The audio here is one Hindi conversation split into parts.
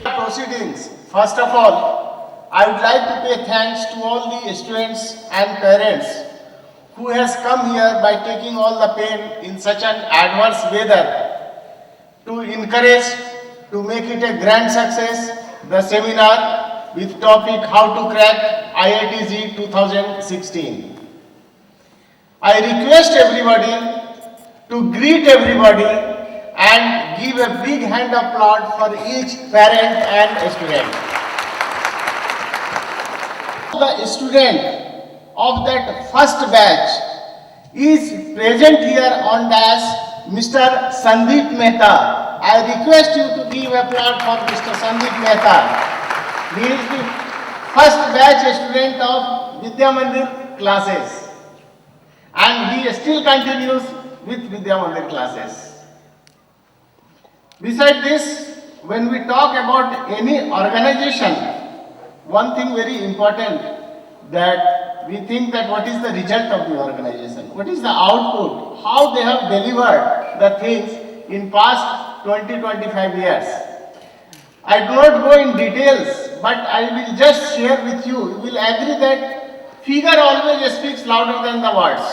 Proceedings. First of all, I would like to pay thanks to all the students and parents who has come here by taking all the pain in such an adverse weather to encourage to make it a grand success, the seminar with topic how to crack IIT-JEE 2016. I request everybody to greet everybody and give a big hand applaud for each parent and student. The student of that first batch is present here on dais, Mr. Sandeep Mehta. I request you to give applaud for Mr. Sandeep Mehta. He is the first batch student of Vidya Mandir classes and he still continues with Vidya Mandir classes. Besides this, when we talk about any organization, one thing very important that we think that what is the result of the organization, what is the output, how they have delivered the things in past 20-25 years. I do not go in details, but I will just share with you. You will agree that figure always speaks louder than the words.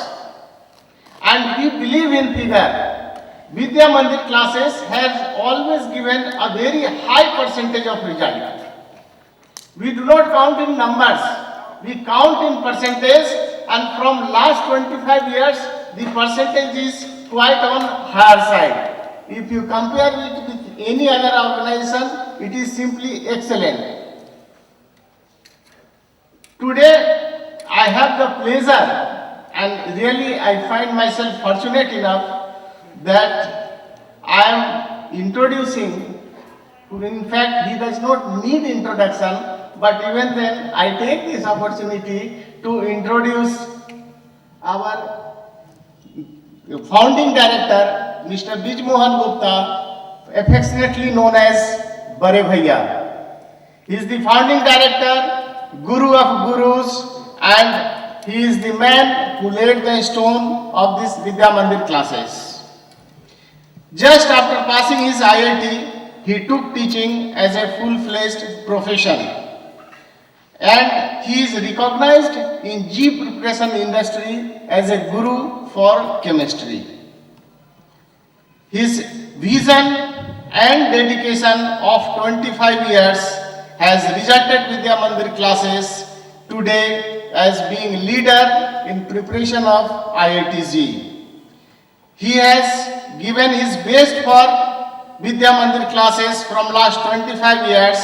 And we believe in figure. Vidya Mandir classes has always given a very high percentage of result. We do not count in numbers, we count in percentage, and from last 25 years, the percentage is quite on higher side. If you compare it with any other organization, it is simply excellent. Today, I have the pleasure, and really I find myself fortunate enough that I am introducing, in fact he does not need introduction, but even then I take this opportunity to introduce our founding director, Mr. Bij Mohan Gupta, affectionately known as Bare Bhaiya. He is the founding director, guru of gurus, and he is the man who laid the stone of this Vidya Mandir classes. Just after passing his IIT, he took teaching as a full-fledged profession. And he is recognized in JEE preparation industry as a guru for chemistry. His vision and dedication of 25 years has resulted Vidya Mandir classes today as being leader in preparation of IIT-JEE. He has given his best for Vidya Mandir classes from last 25 years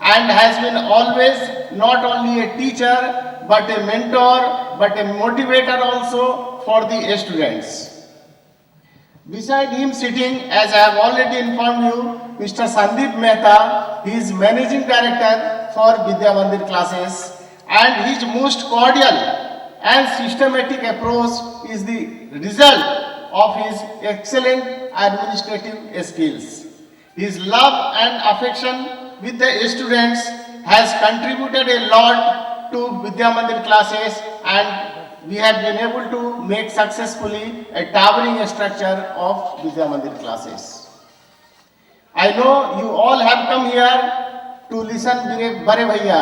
and has been always not only a teacher but a mentor but a motivator also for the students. Beside him sitting, as I have already informed you, Mr. Sandeep Mehta, he is managing director for Vidya Mandir classes, and his most cordial and systematic approach is the result of his excellent administrative skills. His love and affection with the students has contributed a lot to Vidya Mandir classes, and we have been able to make successfully a towering structure of Vidya Mandir classes. I know you all have come here to listen Bare Bhaiya,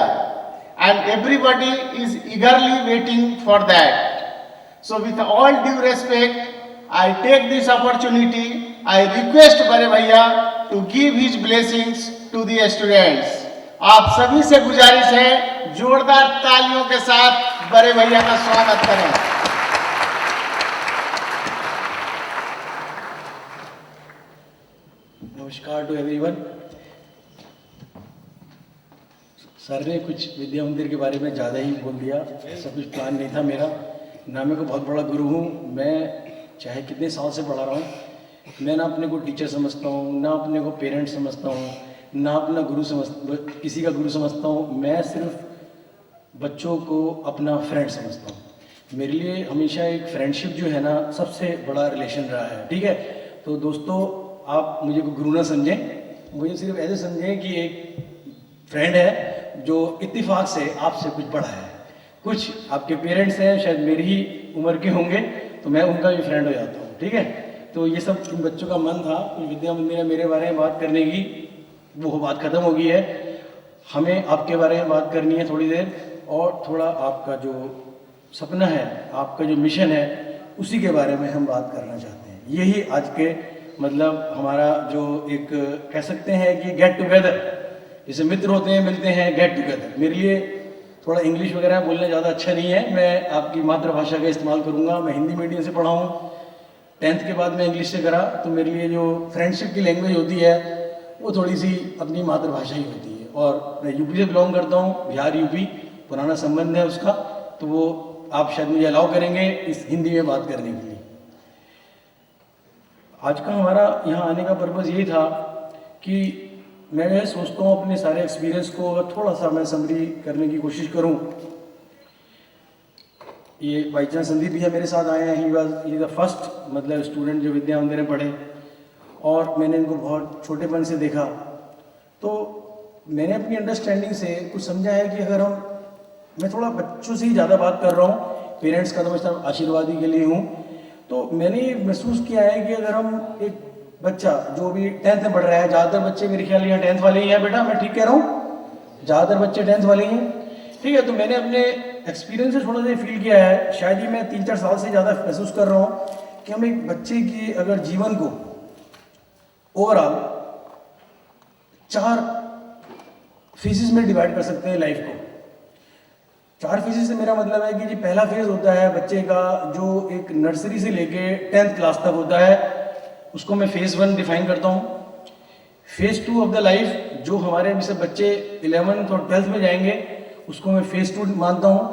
and everybody is eagerly waiting for that. So with all due respect, I take this opportunity, I request Bare Bhaiya to give his blessings to the students. आप सभी से गुजारिश है, जोरदार तालियों के साथ बड़े भैया का स्वागत करें। नमस्कार टू एवरीवन। सर ने कुछ विद्या मंदिर के बारे में ज़्यादा ही बोल दिया, ऐसा कुछ प्लान नहीं था मेरा। ना मैं को बहुत बड़ा गुरु हूँ, मैं चाहे कितने साल से पढ़ा रहा हूँ, मैं ना अपने को टीचर समझता हूँ, ना अपने को पेरेंट समझता हूँ, ना अपना किसी का गुरु समझता हूँ। मैं सिर्फ बच्चों को अपना फ्रेंड समझता हूँ। मेरे लिए हमेशा एक फ्रेंडशिप जो है ना, सबसे बड़ा रिलेशन रहा है। ठीक है, तो दोस्तों आप मुझे को गुरु ना समझें, मुझे सिर्फ ऐसे समझें कि एक फ्रेंड है जो इत्तेफाक से आपसे कुछ बड़ा है। कुछ आपके पेरेंट्स हैं, शायद मेरी ही उम्र के होंगे, तो मैं उनका भी फ्रेंड हो जाता हूँ। ठीक है, तो ये सब इन बच्चों का मन था कुछ विद्या मंदिर में मेरे बारे में बात करने की, वो बात ख़त्म हो गई है। हमें आपके बारे में बात करनी है थोड़ी देर, और थोड़ा आपका जो सपना है, आपका जो मिशन है, उसी के बारे में हम बात करना चाहते हैं। यही आज के मतलब हमारा जो एक कह सकते हैं कि गेट टुगेदर, जैसे मित्र होते हैं मिलते हैं, गेट टुगेदर। मेरे लिए थोड़ा इंग्लिश वगैरह बोलना ज़्यादा अच्छा नहीं है, मैं आपकी मातृभाषा का इस्तेमाल करूँगा। मैं हिंदी मीडियम से पढ़ा हूँ, 10th के बाद मैं इंग्लिश से करा, तो मेरे लिए जो फ्रेंडशिप की लैंग्वेज होती है वो थोड़ी सी अपनी मातृभाषा ही होती है। और मैं यूपी से बिलोंग करता हूँ, बिहार यूपी, पुराना संबंध है उसका, तो वो आप शायद मुझे अलाउ करेंगे इस हिंदी में बात करने के लिए। आज का हमारा यहाँ आने का पर्पज़ यही था कि मैं सोचता हूँ अपने सारे एक्सपीरियंस को अगर थोड़ा सा मैं समरी करने की कोशिश करूँ। ये बाई चांस संदीप भैया मेरे साथ आए हैं, ही द फर्स्ट मतलब स्टूडेंट जो विद्या मंदिर में पढ़े, और मैंने इनको बहुत छोटेपन से देखा। तो मैंने अपनी अंडरस्टैंडिंग से कुछ समझा है कि अगर मैं थोड़ा बच्चों से ही ज़्यादा बात कर रहा हूँ, पेरेंट्स का तो मैं सिर्फ आशीर्वाद ही के लिए हूँ, तो मैंने ये महसूस किया है कि अगर हम एक बच्चा जो भी 10th में पढ़ रहा है, ज़्यादातर बच्चे मेरे ख्याल यहाँ 10th वाले ही हैं। बेटा मैं ठीक कह रहा हूँ, ज़्यादातर बच्चे 10th वाले ही हैं। ठीक है, तो मैंने अपने एक्सपीरियंस से थोड़ा सा फील किया है, शायद ही मैं 3-4 साल से ज़्यादा महसूस कर रहा हूँ कि हम एक बच्चे की अगर जीवन को ओवरऑल 4 फेजेस में डिवाइड कर सकते हैं लाइफ को। 4 फेजेस से मेरा मतलब है कि जी पहला फेज होता है बच्चे का जो एक नर्सरी से लेके 10th क्लास तक होता है, उसको मैं फेज 1 डिफाइन करता हूँ। फेज 2 ऑफ द लाइफ जो हमारे जैसे बच्चे 11th और 12th में जाएंगे, उसको मैं फेज 2 मानता हूँ।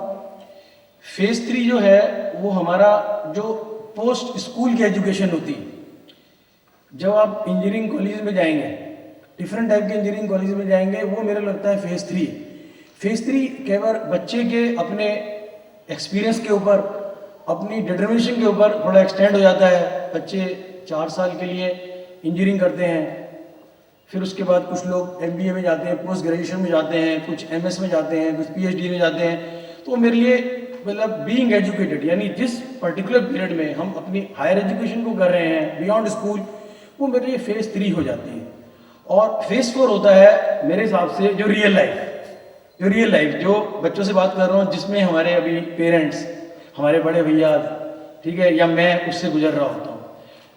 फेज 3 जो है वो हमारा जो पोस्ट स्कूल की एजुकेशन होती है, जब आप इंजीनियरिंग कॉलेज में जाएंगे, डिफरेंट टाइप के इंजीनियरिंग कॉलेज में जाएंगे, वो मेरा लगता है फेज 3। फेज 3 केवल बच्चे के अपने एक्सपीरियंस के ऊपर, अपनी डिटर्मिनेशन के ऊपर थोड़ा एक्सटेंड हो जाता है। बच्चे 4 साल के लिए इंजीनियरिंग करते हैं, फिर उसके बाद कुछ लोग MBA में जाते हैं, पोस्ट ग्रेजुएशन में जाते हैं, कुछ MS में जाते हैं, कुछ PhD में जाते हैं। तो मेरे लिए मतलब बीइंग एजुकेटेड, यानी जिस पर्टिकुलर पीरियड में हम अपनी हायर एजुकेशन को कर रहे हैं बियॉन्ड स्कूल, वो मेरे लिए फेज 3 हो जाती है। और फेज 4 होता है मेरे हिसाब से जो रियल लाइफ जो बच्चों से बात कर रहा हूँ, जिसमें हमारे अभी पेरेंट्स, हमारे बड़े भैया, ठीक है, या मैं उससे गुजर रहा होता हूँ।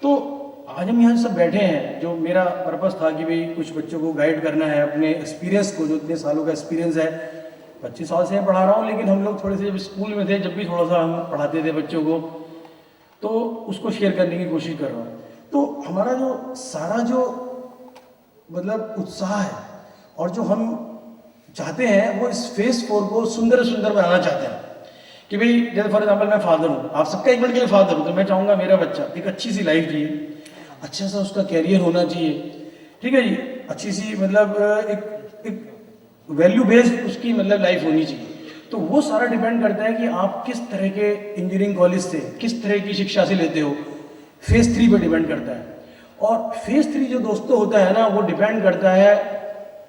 तो आज हम यहाँ सब बैठे हैं, जो मेरा पर्पस था कि भाई कुछ बच्चों को गाइड करना है, अपने एक्सपीरियंस को, जो इतने सालों का एक्सपीरियंस है, 25 साल से मैं पढ़ा रहा हूँ, लेकिन हम लोग थोड़े से जब स्कूल में थे, जब भी थोड़ा सा हम पढ़ाते थे बच्चों को, तो उसको शेयर करने की कोशिश कर रहा हूँ। तो हमारा जो सारा जो मतलब उत्साह है और जो हम चाहते हैं, वो इस फेज 4 को सुंदर बनाना चाहते हैं कि भाई जैसे फॉर एग्जाम्पल मैं फादर हूँ, आप सबका एक मिनट के लिए फादर हूँ, तो मैं चाहूँगा मेरा बच्चा एक अच्छी सी लाइफ जिए, अच्छा सा उसका कैरियर होना चाहिए। ठीक है जी, अच्छी सी मतलब एक वैल्यू बेस्ड उसकी मतलब लाइफ होनी चाहिए। तो वो सारा डिपेंड करता है कि आप किस तरह के इंजीनियरिंग कॉलेज से, किस तरह की शिक्षा से लेते हो, फेज 3 पे डिपेंड करता है। और फेज 3 जो दोस्तों होता है ना, वो डिपेंड करता है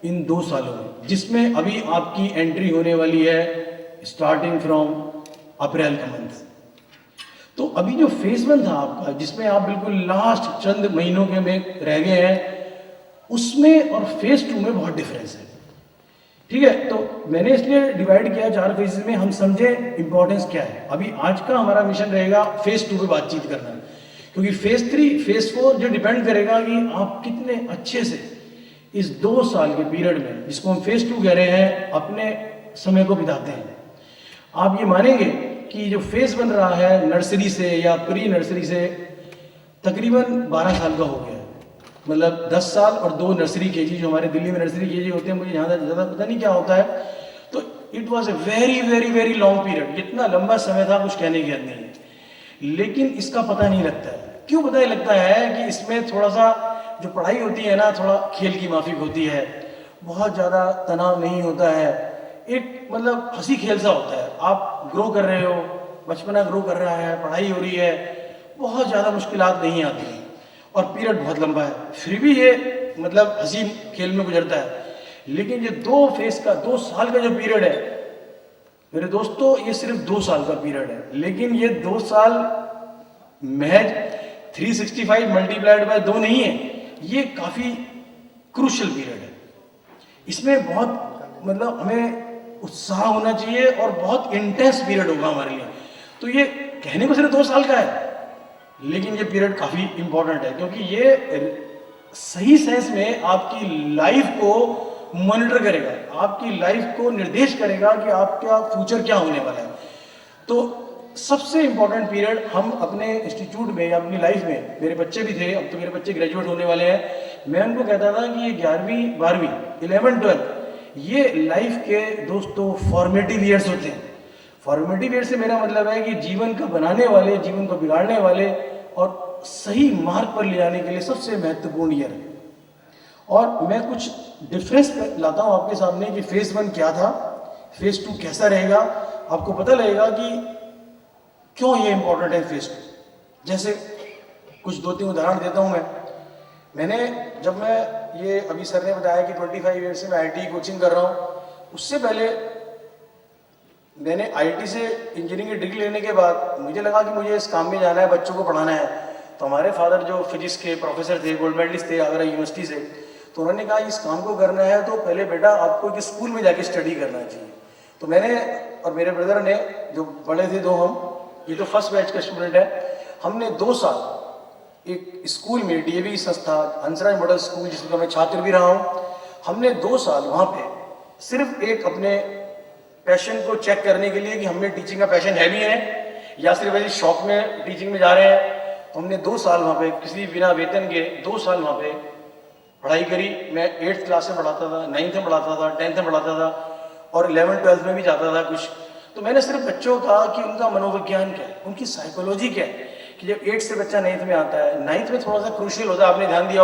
इन 2 सालों में, जिसमें अभी आपकी एंट्री होने वाली है स्टार्टिंग फ्रॉम अप्रैल का मंथ। तो अभी जो फेज 1 था आपका, जिसमें आप बिल्कुल लास्ट चंद महीनों के में रह गए हैं, उसमें और फेज 2 में बहुत डिफरेंस है। ठीक है, तो मैंने इसलिए डिवाइड किया 4 फेजेस में, हम समझे इंपॉर्टेंस क्या है। अभी आज का हमारा मिशन रहेगा फेज 2 पे बातचीत करना, क्योंकि फेज 3 फेज 4 जो डिपेंड करेगा कि आप कितने अच्छे से इस 2 साल के पीरियड में, जिसको हम फेज 2 कह रहे हैं, अपने समय को बिताते हैं। आप ये मानेंगे कि जो फेज बन रहा है नर्सरी से या प्री नर्सरी से, तकरीबन 12 साल का हो गया है। मतलब 10 साल और 2 नर्सरी केजी, जो हमारे दिल्ली में नर्सरी केजी होते हैं, मुझे यहाँ ज़्यादा पता नहीं क्या होता है। तो it was a very very very long period, इतना लंबा समय था कुछ कहने की हद नहीं है। लेकिन इसका पता नहीं लगता है। क्यों पता नहीं लगता है? कि इसमें थोड़ा सा जो पढ़ाई होती है ना, थोड़ा खेल की माफिक होती है, बहुत ज़्यादा तनाव नहीं होता है, एक मतलब हंसी खेल सा होता है। आप ग्रो कर रहे हो, बचपना ग्रो कर रहा है, पढ़ाई हो रही है, बहुत ज़्यादा मुश्किलात नहीं आती हैं, और पीरियड बहुत लंबा है, फिर भी ये मतलब हंसी खेल में गुजरता है। लेकिन ये 2 साल का जो पीरियड है मेरे दोस्तों, ये सिर्फ 2 साल का पीरियड है, लेकिन ये 2 साल महज 365 मल्टीप्लाइड बाय 2 नहीं है, ये काफ़ी क्रूशल पीरियड है। इसमें बहुत मतलब हमें उत्साह होना चाहिए, और बहुत इंटेंस पीरियड होगा हमारे लिए। तो ये कहने को सिर्फ 2 साल का है, लेकिन ये पीरियड काफ़ी इंपॉर्टेंट है, क्योंकि ये सही सेंस में आपकी लाइफ को मॉनिटर करेगा, आपकी लाइफ को निर्देश करेगा कि आपका फ्यूचर क्या होने वाला है। तो सबसे इंपॉर्टेंट पीरियड हम अपने इंस्टीट्यूट में या अपनी लाइफ में, मेरे बच्चे भी थे, अब तो मेरे बच्चे ग्रेजुएट होने वाले हैं, मैं उनको कहता था कि ये 11वीं 12वीं 11 12 ये लाइफ के दोस्तों फॉर्मेटिव ईयर्स होते हैं। फॉर्मेटिव ईयर से मेरा मतलब है कि जीवन का बनाने वाले, जीवन को बिगाड़ने वाले और सही मार्ग पर ले जाने के लिए सबसे महत्वपूर्ण ईयर है। और मैं कुछ डिफरेंस लाता हूँ आपके सामने कि फेज 1 क्या था, फेज 2 कैसा रहेगा, आपको पता लगेगा कि क्यों ये इंपॉर्टेंट है फेज 2। जैसे कुछ 2-3 उदाहरण देता हूँ मैंने जब मैं ये अभी सर ने बताया कि 25 ईयर से मैं आईटी कोचिंग कर रहा हूँ, उससे पहले मैंने आईटी से इंजीनियरिंग की डिग्री लेने के बाद मुझे लगा कि मुझे इस काम में जाना है, बच्चों को पढ़ाना है। तो हमारे फादर जो फिजिक्स के प्रोफेसर थे, गोल्ड मेडलिस्ट थे आगरा यूनिवर्सिटी से, तो उन्होंने कहा इस काम को करना है तो पहले बेटा आपको एक स्कूल में जाके स्टडी करना चाहिए। तो मैंने और मेरे ब्रदर ने, जो बड़े थे 2 हम, ये तो फर्स्ट बैच का स्टूडेंट है, हमने 2 साल एक स्कूल में, डीएवी संस्था हंसराज मॉडल स्कूल, जिसमें मैं छात्र भी रहा हूँ, हमने 2 साल वहाँ पे सिर्फ एक अपने पैशन को चेक करने के लिए कि हमें टीचिंग का पैशन है भी है या सिर्फ ऐसे शौक में टीचिंग में जा रहे हैं। तो हमने 2 साल वहाँ पे किसी बिना वेतन के 2 साल वहाँ पे पढ़ाई करी। मैं 8th क्लास में पढ़ाता था, 9th में पढ़ाता था, 10th में पढ़ाता था, और 11th 12th में भी जाता था कुछ। तो मैंने सिर्फ बच्चों का कि उनका मनोविज्ञान क्या है, उनकी साइकोलॉजी क्या है, कि जब 8th से बच्चा 9th में आता है, 9th में थोड़ा सा क्रूशियल होता है, आपने ध्यान दिया